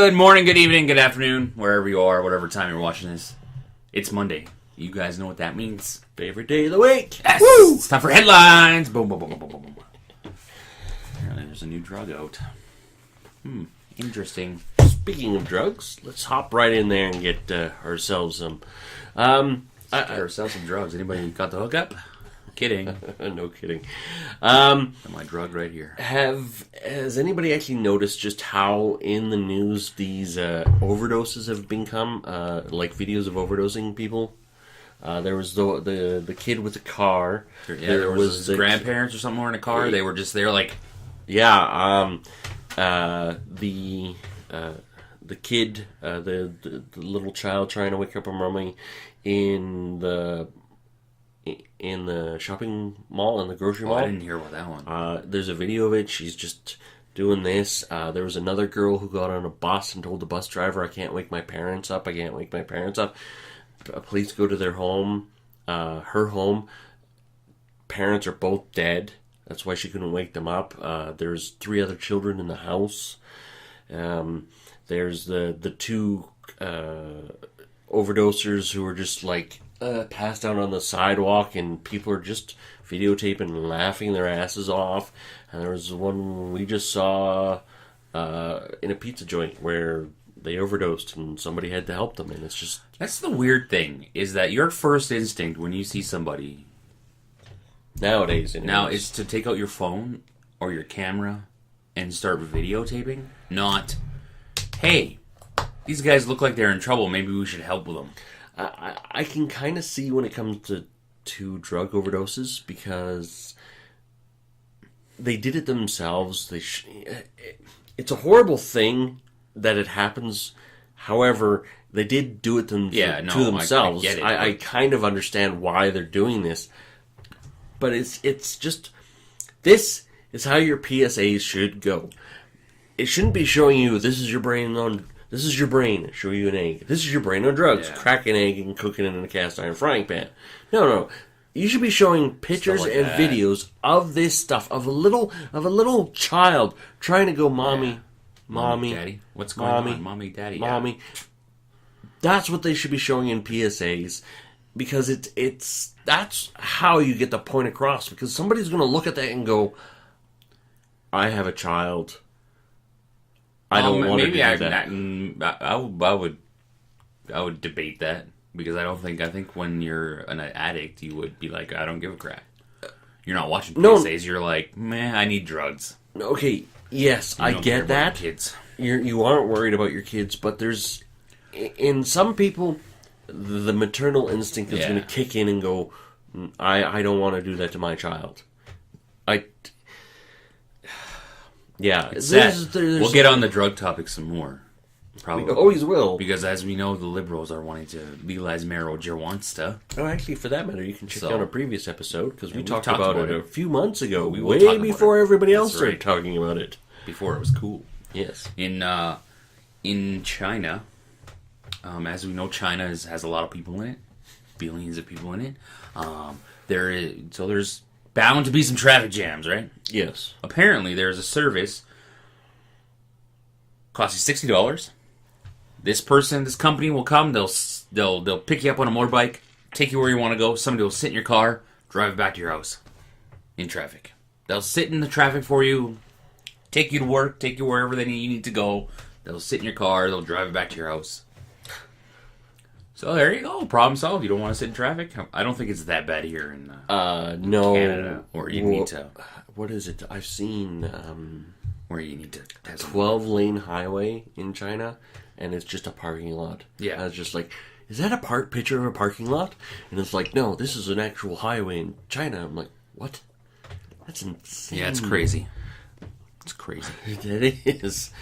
Good morning, good evening, good afternoon, wherever you are, whatever time you're watching this. It's Monday. You guys know what that means. Favorite day of the week. Yes! Woo! It's time for headlines. Boom, boom, boom, boom, boom, boom. Apparently there's a new drug out. Interesting. Speaking of drugs, let's hop right in there and get ourselves some. Get ourselves some drugs. Anybody got the hookup? Kidding. No kidding. My drug right here. Has anybody actually noticed just how in the news these overdoses have become? Like videos of overdosing people. There was the kid with the car. Yeah, there was the grandparents or something in a car. They were just there, like. Yeah. The kid, the little child trying to wake up her mommy in the shopping mall, in the grocery mall. I didn't hear about that one. There's a video of it. She's just doing this. There was another girl who got on a bus and told the bus driver, I can't wake my parents up. Police go to their home, her home. Parents are both dead. That's why she couldn't wake them up. There's 3 other children in the house. There's the 2 overdosers who are just like passed out on the sidewalk, and people are just videotaping and laughing their asses off. And there was one we just saw in a pizza joint where they overdosed and somebody had to help them, and it's just... That's the weird thing, is that your first instinct when you see somebody... Nowadays, now is to take out your phone or your camera and start videotaping. Not, hey, these guys look like they're in trouble. Maybe we should help them. I can kind of see when it comes to drug overdoses, because they did it themselves. It's a horrible thing that it happens. However, they did do it to themselves. I get it. I kind of understand why they're doing this. But it's just, this is how your PSAs should go. It shouldn't be showing you, this is your brain, show you an egg. This is your brain on drugs. Yeah. Crack an egg and cook it in a cast iron frying pan. No. You should be showing pictures like and videos of this stuff, of a little child trying to go, mommy, daddy. What's going on? Mommy, daddy. Mommy. Yeah. That's what they should be showing in PSAs. Because that's how you get the point across. Because somebody's going to look at that and go, I have a child. I don't want to do that. I would debate that, because I think when you're an addict, you would be like, I don't give a crap. You're not watching PSAs. You're like, man, I need drugs. Okay, yes, I get that. Kids, you aren't worried about your kids, but there's, in some people, the maternal instinct is going to kick in and go, I don't want to do that to my child. We'll get on the drug topic some more. Probably. We always will. Because as we know, the liberals are wanting to legalize marijuana. Oh, actually, for that matter, you can check out a previous episode, because we talked about it a few months ago, way before everybody else started talking about it. Before it was cool. Yes. In China... as we know, China has a lot of people in it, billions of people in it. There's bound to be some traffic jams, right? Yes. Apparently, there's a service costs you $60. This company will come. They'll pick you up on a motorbike, take you where you want to go. Somebody will sit in your car, drive back to your house in traffic. They'll sit in the traffic for you, take you to work, take you wherever you need to go. They'll sit in your car. They'll drive it back to your house. So there you go. Problem solved. You don't want to sit in traffic? I don't think it's that bad here in Canada. Or you need to... What is it? I've seen... where you need to... A 12-lane highway in China, and it's just a parking lot. Yeah. I was just like, is that a picture of a parking lot? And it's like, no, this is an actual highway in China. I'm like, what? That's insane. Yeah, it's crazy. It's crazy. It is.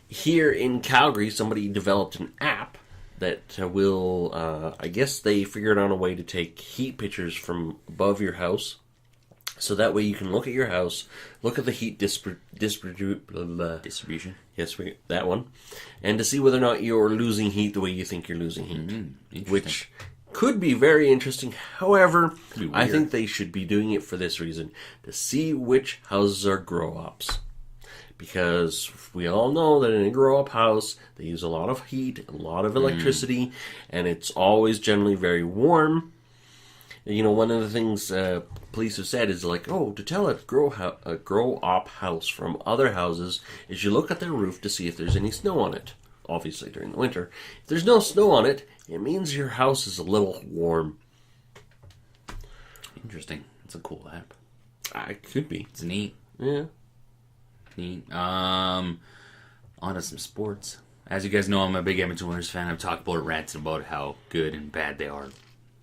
Here in Calgary, somebody developed an app that will, I guess they figured out a way to take heat pictures from above your house. So that way you can look at your house, look at the heat distribution. Yes, that one. And to see whether or not you're losing heat the way you think you're losing heat. Which could be very interesting. However, I think they should be doing it for this reason. To see which houses are grow-ups. because we all know that in a grow-up house, they use a lot of heat, a lot of electricity, and it's always generally very warm. You know, one of the things police have said is like, oh, to tell a grow-up house from other houses is you look at their roof to see if there's any snow on it. Obviously, during the winter. If there's no snow on it, it means your house is a little warm. Interesting. It's a cool app. It could be. It's neat. Yeah. Neat. On to some sports. As you guys know, I'm a big Edmonton Oilers fan. I've talked about rants about how good and bad they are.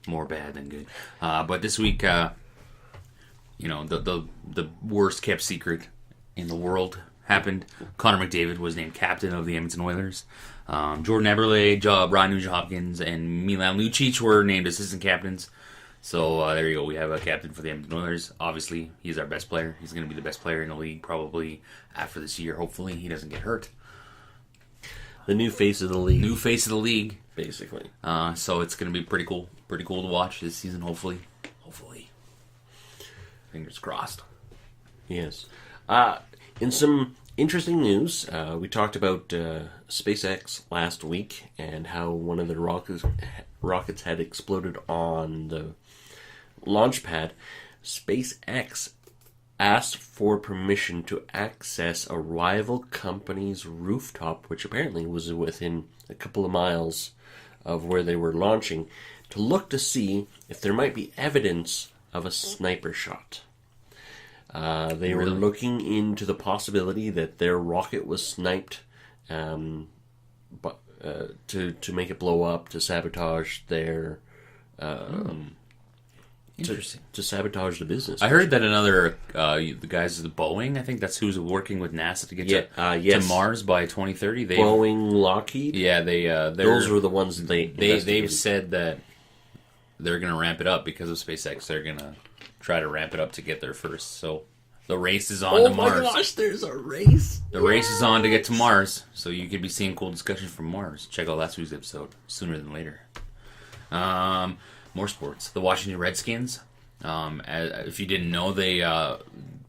More bad than good. But this week, you know, the worst kept secret in the world happened. Connor McDavid was named captain of the Edmonton Oilers. Jordan Eberle, Brian Nugent-Hopkins, and Milan Lucic were named assistant captains. So there you go. We have a captain for the Edmonton Oilers. Obviously, he's our best player. He's going to be the best player in the league probably after this year. Hopefully, he doesn't get hurt. The new face of the league. New face of the league. Basically. So it's going to be pretty cool. Pretty cool to watch this season, hopefully. Hopefully. Fingers crossed. Yes. In some interesting news, we talked about SpaceX last week and how one of the rockets had exploded on the launch pad. SpaceX asked for permission to access a rival company's rooftop, which apparently was within a couple of miles of where they were launching, to look to see if there might be evidence of a sniper shot. They were looking into the possibility that their rocket was sniped, but to make it blow up, to sabotage their Interesting. to sabotage the business. I heard that another the guys at Boeing, I think that's who's working with NASA to get yes. to Mars by 2030. Boeing, Lockheed. Yeah, those were the ones that they've said that they're going to ramp it up because of SpaceX. They're going to try to ramp it up to get there first. So the race is on to Mars. Oh my gosh, there's a race. The race is on to get to Mars, so you could be seeing cool discussion from Mars. Check out last week's episode sooner than later. More sports. The Washington Redskins. If you didn't know, they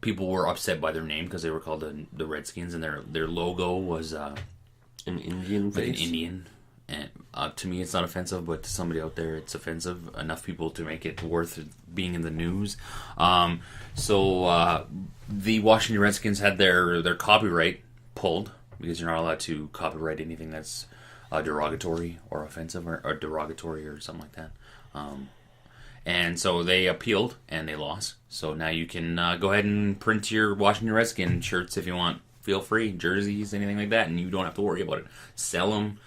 people were upset by their name because they were called the Redskins, and their logo was an Indian face. Like an Indian. And to me, it's not offensive, but to somebody out there, it's offensive. Enough people to make it worth being in the news. So the Washington Redskins had their copyright pulled because you're not allowed to copyright anything that's derogatory or offensive or derogatory or something like that. And so they appealed and they lost. So now you can go ahead and print your Washington Redskin shirts if you want. Feel free, jerseys, anything like that, and you don't have to worry about it. Sell them.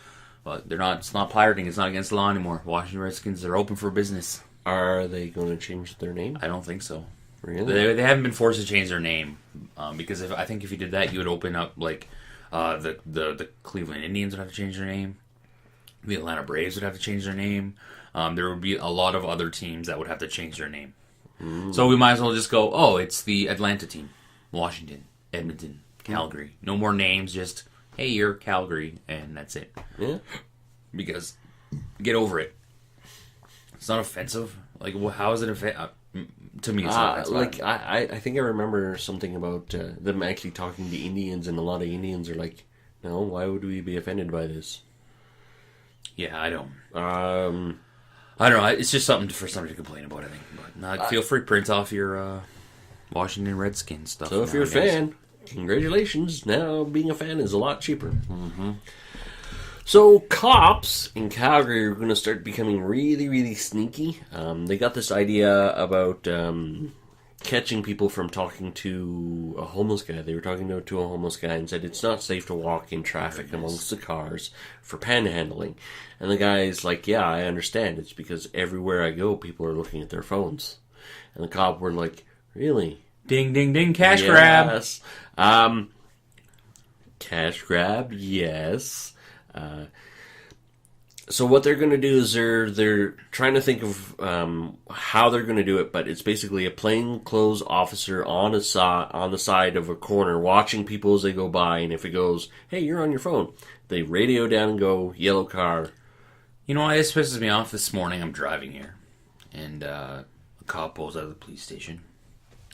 But they're not. It's not pirating. It's not against the law anymore. Washington Redskins are open for business. Are they going to change their name? I don't think so. Really? They haven't been forced to change their name because I think if you did that, you would open up like the Cleveland Indians would have to change their name. The Atlanta Braves would have to change their name. There would be a lot of other teams that would have to change their name. So we might as well just go. Oh, it's the Atlanta team, Washington, Edmonton, Calgary. No more names. Just. Hey, you're Calgary, and that's it. Yeah. Because, get over it. It's not offensive. Like, how is it offensive? To me, it's not offensive. I think I remember something about them actually talking to Indians, and a lot of Indians are like, no, why would we be offended by this? Yeah, I don't. I don't know. It's just something for somebody to complain about, I think. But feel free to print off your Washington Redskins stuff. So if you're a fan... Congratulations, now being a fan is a lot cheaper. Mm-hmm. So cops in Calgary are going to start becoming really, really sneaky. They got this idea about catching people from talking to a homeless guy. They were talking to a homeless guy and said it's not safe to walk in traffic amongst the cars for panhandling. And the guy's like, yeah, I understand. It's because everywhere I go, people are looking at their phones. And the cop were like, really? Ding, ding, ding, cash grab. Cash grab, yes. So what they're going to do is they're trying to think of how they're going to do it, but it's basically a plainclothes officer on the side of a corner watching people as they go by, and if it goes, hey, you're on your phone, they radio down and go, yellow car. You know, this pisses me off. This morning I'm driving here, and a cop pulls out of the police station.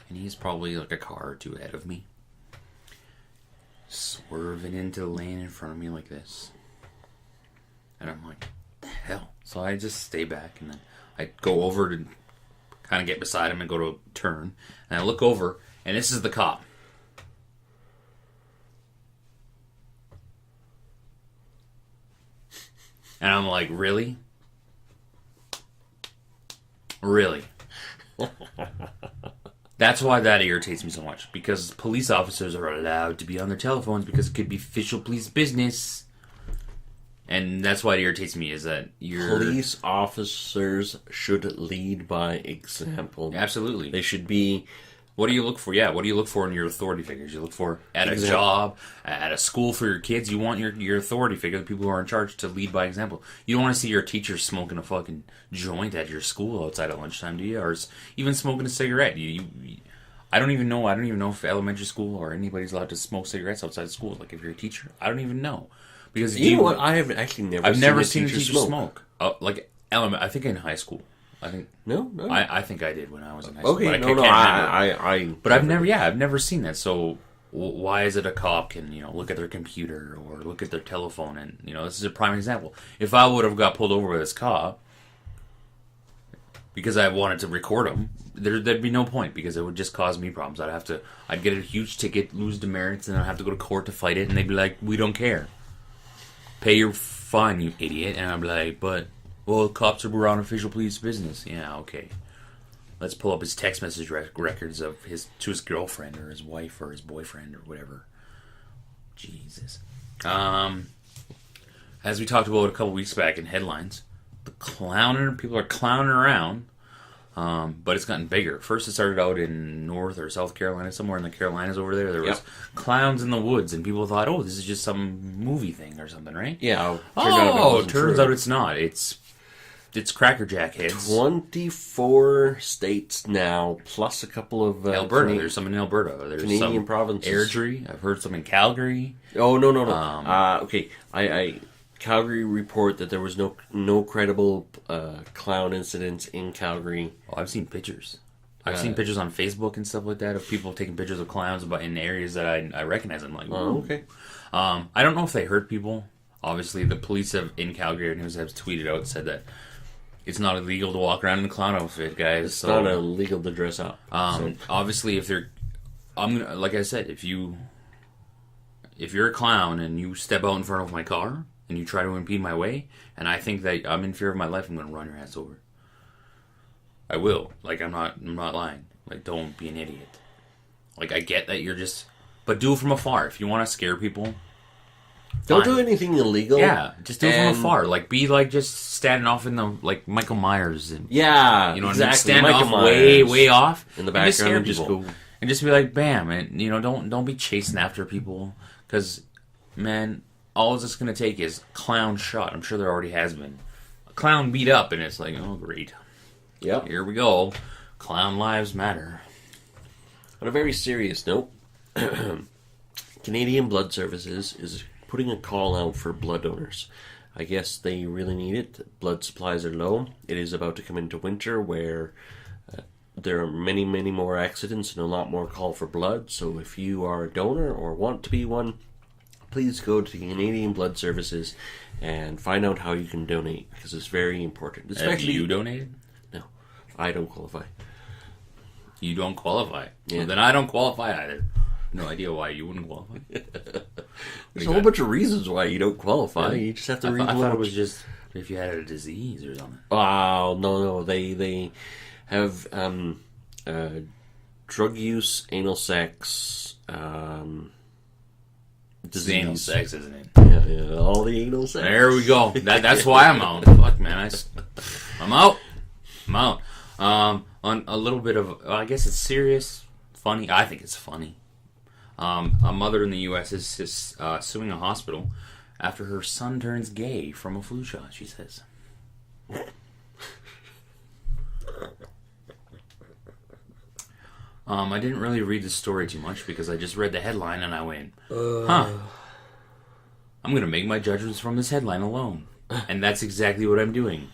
And he's probably like a car or two ahead of me. swerving into the lane in front of me like this. And I'm like, what the hell? So I just stay back, and then I go over to kind of get beside him and go to turn. And I look over, and this is the cop. And I'm like, really? Really? That's why that irritates me so much. Because police officers are allowed to be on their telephones because it could be official police business. And that's why it irritates me, is that police officers should lead by example. Absolutely. They should be... What do you look for? Yeah, what do you look for in your authority figures? You look for at a job, at a school for your kids. You want your authority figure, the people who are in charge, to lead by example. You don't want to see your teacher smoking a fucking joint at your school outside at lunchtime, do you? Or even smoking a cigarette. I don't even know if elementary school or anybody's allowed to smoke cigarettes outside school. Like if you're a teacher, I don't even know. Because you know what? I have actually I've never seen a teacher smoke. I think in high school. No. I think I did when I was in high school. Okay, But I've never seen that. So why is it a cop can look at their computer or look at their telephone? And this is a prime example. If I would have got pulled over with this cop because I wanted to record him, there'd be no point, because it would just cause me problems. I'd get a huge ticket, lose demerits, and I'd have to go to court to fight it. And they'd be like, "We don't care. Pay your fine, you idiot." And I'd be like, "But." Well, cops are on official police business. Yeah, okay. Let's pull up his text message records to his girlfriend or his wife or his boyfriend or whatever. Jesus. As we talked about a couple weeks back in headlines, people are clowning around, but it's gotten bigger. First, it started out in North or South Carolina, somewhere in the Carolinas over there. There was clowns in the woods, and people thought, "Oh, this is just some movie thing or something, right?" Yeah. Turns out it's not. It's Cracker Jack heads. 24 states now, plus a couple of... Alberta. There's some in Alberta. There's Canadian some provinces. Airdrie. I've heard some in Calgary. Oh, no. Okay. Calgary report that there was no credible clown incidents in Calgary. Oh, I've seen pictures. I've seen pictures on Facebook and stuff like that of people taking pictures of clowns in areas that I recognize. I'm like, okay. I don't know if they hurt people. Obviously, the police in Calgary News have tweeted out, said that it's not illegal to walk around in a clown outfit, guys. It's not illegal to dress up. Obviously, like I said, if you're a clown and you step out in front of my car and you try to impede my way, and I think that I'm in fear of my life, I'm going to run your ass over. I will. Like, I'm not lying. Like, don't be an idiot. Like, I get that but do it from afar. If you want to scare people, don't do anything illegal. Yeah, just do it from afar. Like, be like just standing off in the, like, Michael Myers. And, exactly. Stand Michael off Myers. way off. In the background, just scare people. And just be like, bam. And, don't be chasing after people. Because, man, all it's going to take is clown shot. I'm sure there already has been. A clown beat up, and it's like, oh, great. Yep. Here we go. Clown lives matter. On a very serious note, Canadian Blood Services is putting a call out for blood donors. I guess they really need it. Blood supplies are low. It is about to come into winter where there are many, many more accidents and a lot more call for blood. So if you are a donor or want to be one, please go to Canadian Blood Services and find out how you can donate, because it's very important. Have you donated? No, I don't qualify. You don't qualify? Yeah. Well, then I don't qualify either. No idea why you wouldn't qualify. There's a whole bunch of reasons why you don't qualify. Really? You just have to read. I thought it was just if you had a disease or something. Oh, no. They have drug use, anal sex, disease. Anal sex, isn't it? Yeah, all the anal sex. There we go. That's why I'm out. Fuck, man. I'm out. On a little bit of, I guess it's serious, funny. I think it's funny. A mother in the U.S. is suing a hospital after her son turns gay from a flu shot, she says. I didn't really read the story too much because I just read the headline and I went, I'm going to make my judgments from this headline alone. And that's exactly what I'm doing.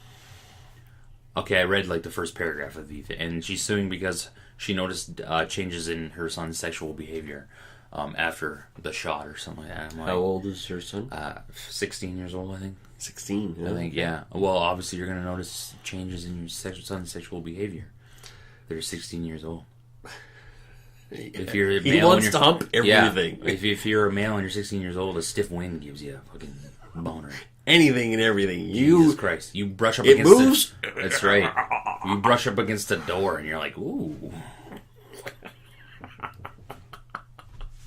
Okay, I read like the first paragraph of the thing, and she's suing because she noticed changes in her son's sexual behavior. after the shot or something like that. I'm like, How old is your son? 16 years old, I think. 16. I think, yeah. Well, obviously, you're going to notice changes in your son's sexual behavior. They're 16 years old. If you're a He male wants and to hump everything. Yeah, if you're a male and you're 16 years old, a stiff wind gives you a fucking boner. Anything and everything. Jesus Christ. You brush up It against moves. That's right. You brush up against the door and you're like, ooh.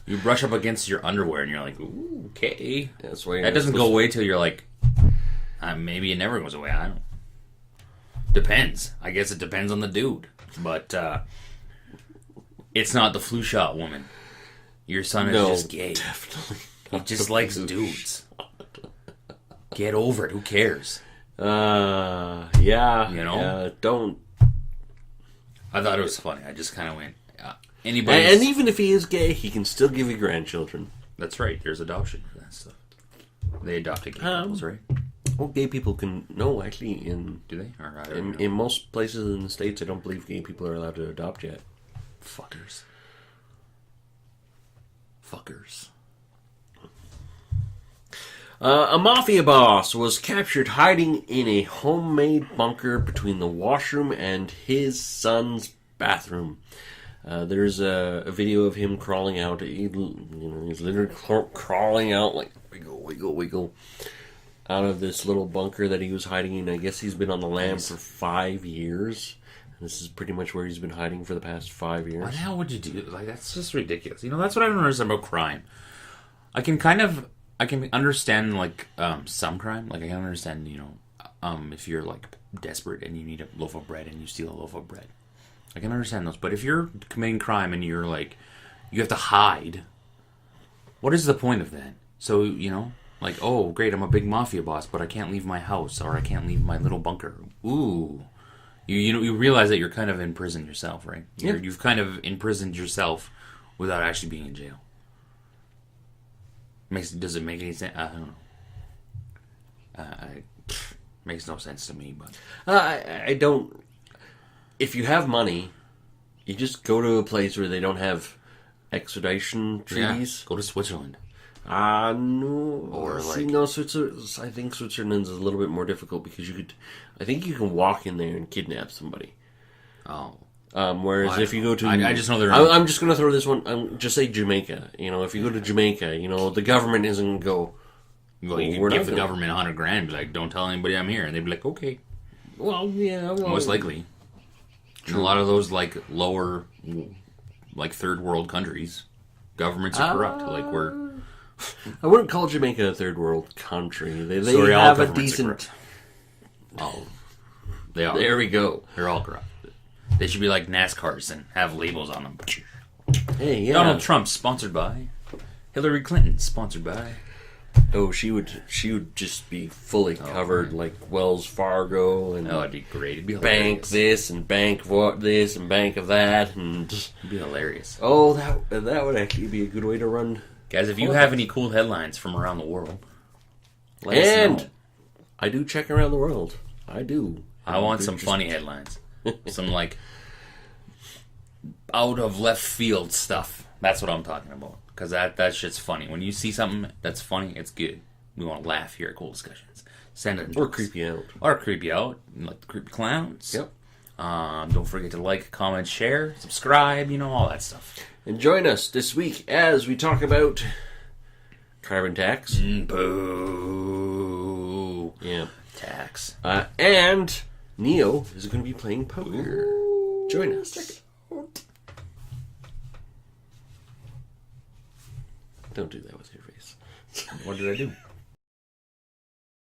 You brush up against your underwear and you're like, ooh, okay. That's why that doesn't go away till you're like, maybe it never goes away. I don't. Depends. I guess it depends on the dude. But it's not the flu shot woman. Your son is just gay. Definitely. He just likes dudes. Get over it. Who cares? Yeah. You know? Yeah, don't. I thought it was funny. I just kind of went, anybody. And even if he is gay, he can still give you grandchildren. That's right. There's adoption for that stuff. They adopted gay couples, right? Well, gay people can. No, actually, Do they? Or I don't know. in most places in the States, I don't believe gay people are allowed to adopt yet. Fuckers. A mafia boss was captured hiding in a homemade bunker between the washroom and his son's bathroom. There's a video of him crawling out. He's literally crawling out like wiggle out of this little bunker that he was hiding in. I guess he's been on the lam for 5 years. This is pretty much where he's been hiding for the past 5 years. Why the hell would you do? Like, that's just ridiculous. You know, that's what I don't understand about crime. I can understand, like, some crime. Like, I can understand, you know, if you're, like, desperate and you need a loaf of bread and you steal a loaf of bread. I can understand those. But if you're committing crime and you're, like, you have to hide, what is the point of that? So, you know, like, oh, great, I'm a big mafia boss, but I can't leave my house or I can't leave my little bunker. Ooh. You realize that you're kind of in prison yourself, right? You've kind of imprisoned yourself without actually being in jail. Does it make any sense? I don't know. Makes no sense to me, but I don't. If you have money, you just go to a place where they don't have extradition treaties. Go to Switzerland. No. Or no, Switzerland. I think Switzerland's a little bit more difficult because I think you can walk in there and kidnap somebody. Oh. Whereas if you go to, I just know they're. I'm just going to throw this one. Just say Jamaica. You know, if you go to Jamaica, you know the government isn't going to go. Well, you can give the government $100,000, and be like, "Don't tell anybody I'm here," and they'd be like, "Okay." Well, yeah. Well, most likely. In a lot of those like lower, like third world countries, governments are corrupt. Like we're. I wouldn't call Jamaica a third world country. They Sorry, have a decent. Oh, they are. There we go. They're all corrupt. They should be like NASCARs and have labels on them. Hey, yeah. Donald Trump sponsored by. Hillary Clinton sponsored by. Oh, she would just be fully covered like Wells Fargo and it'd be great. It'd be bank hilarious. this and bank this and bank of that and It'd be hilarious. Oh, that would actually be a good way to run. Guys, if you have any cool headlines from around the world, let us know. I do check around the world. I do. I want some funny headlines. Some like out of left field stuff. That's what I'm talking about. Because that shit's funny. When you see something that's funny, it's good. We want to laugh here at Cool Discussions. Send it. Or creep you out. Or creep you out. Like the creepy clowns. Yep. Don't forget to like, comment, share, subscribe, all that stuff. And join us this week as we talk about carbon tax. Boo. Yeah. Tax. And Neo is going to be playing poker. Ooh, join us. Check it out. Don't do that with your face. What did I do?